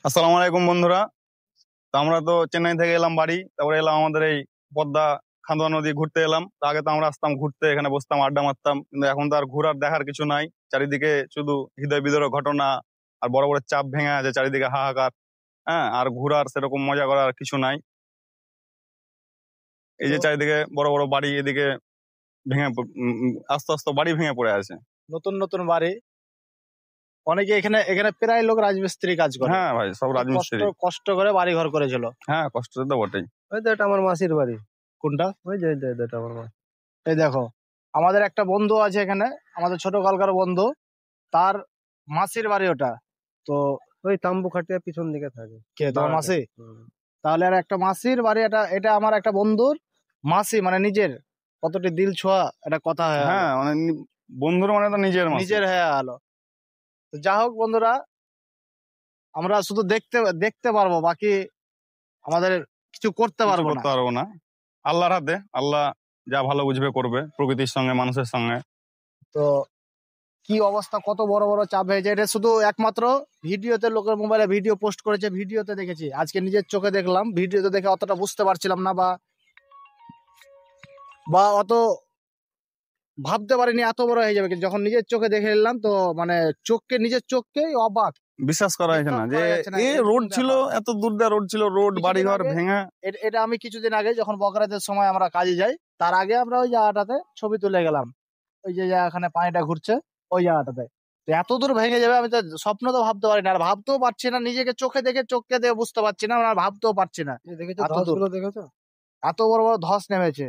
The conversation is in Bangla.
আসসালামু আলাইকুম বন্ধুরা। তো আমরা তো চেন্নাই থেকে এলাম বাড়ি, তারপরে এলাম আমাদের এই পদ্মা খান্দোয়া নদী ঘুরতে এলাম। তো আগে তো আমরা আসতাম ঘুরতে, এখানে বসতাম, আড্ডা মারতাম, কিন্তু এখন তো আর ঘোরার দেখার কিছু নাই। চারিদিকে শুধু হৃদয় বিদারক ঘটনা আর বড় বড় চাপ ভেঙে আছে, চারিদিকে হাহাকার। হ্যাঁ, আর ঘোরার সেরকম মজা করার কিছু নাই। এই যে তো চারিদিকে বড় বড় বাড়ি, এদিকে আস্তে আস্তে বাড়ি ভেঙে পড়ে আছে। নতুন নতুন বাড়ি, অনেকে এখানে এখানে প্রায় লোক রাজমিস্ত্রি কাজ করে। হ্যাঁ ভাই, সব কষ্ট রাজমিস্ত্রি। কষ্ট করে বাড়ি ঘর করেছিল। হ্যাঁ, কষ্ট তো বটেই। ওই তো এটা আমার মাসির বাড়ি। কোনটা? ওই যে এটা আমার মাসি। এই দেখো, আমাদের একটা বন্ধু আছে এখানে, আমাদের ছোট কালকার বন্ধু, তার মাসির বাড়ি ওটা। তো ওই তাম্বু খাটিয়া পিছন দিকে থাকে। কে তোমার মাসি? হুম। তাহলে আর একটা মাসির বাড়ি, এটা এটা আমার একটা বন্ধুর মাসি, মানে নিজের। কতটি দিল ছোঁয়া একটা কথা হয়ে গেল। হ্যাঁ, মানে বন্ধুর মানে তো নিজের মাসি। নিজের হয়ে গেল। তো যা হোক বন্ধুরা, আমরা শুধু দেখতে দেখতে পারবো, বাকি আমাদের কিছু করতে কিছু পারবো না। করতে পারবো না। আল্লাহর হাতে, আল্লাহ যা ভালো বুঝবে করবে, প্রকৃতির সঙ্গে মানুষের সঙ্গে। তো কি অবস্থা, কত বড় বড় চাপ হয়েছে, এটা শুধু একমাত্র ভিডিওতে, লোকের মোবাইলে ভিডিও পোস্ট করেছে, ভিডিওতে দেখেছি। আজকে নিজের চোখে দেখলাম, ভিডিওতে দেখে অতটা বুঝতে পারছিলাম না, বা বা অত ভাবতে পারিনি এত বড় হয়ে যাবে। কিন্তু যখন নিজের চোখে দেখে এলাম, তো মানে নিজের চোখকেই অবাক। বিশ্বাস করা যাচ্ছে না যে বিশ্বাস করা যাচ্ছে না, এ এরকম রোড ছিল, ব্যাপার। এত দূর দিয়ে রোড ছিল, রোড কিছুদিন বাড়িঘর আগে ভেঙে। এটা আমি কিছুদিন আগে যখন বকরাতের সময় আমরা কাজে যাই, তার আগে আমরা ওই জায়গাটাতে ছবি তুলে গেলাম। ওই যে জায়গাখানে পানিটা ঘুরছে, ওই জায়গাটাতে। তো এত দূর ভেঙে যাবে আমি তো স্বপ্ন তো ভাবতে পারি না, আর ভাবতেও পারছি না। নিজেকে চোখকে দেখে বুঝতে পারছি না, আর ভাবতেও পারছি না। এই দেখেছো এত দূর, ধসগুলো দেখেছো? এত বড় বড় ধস নেমেছে।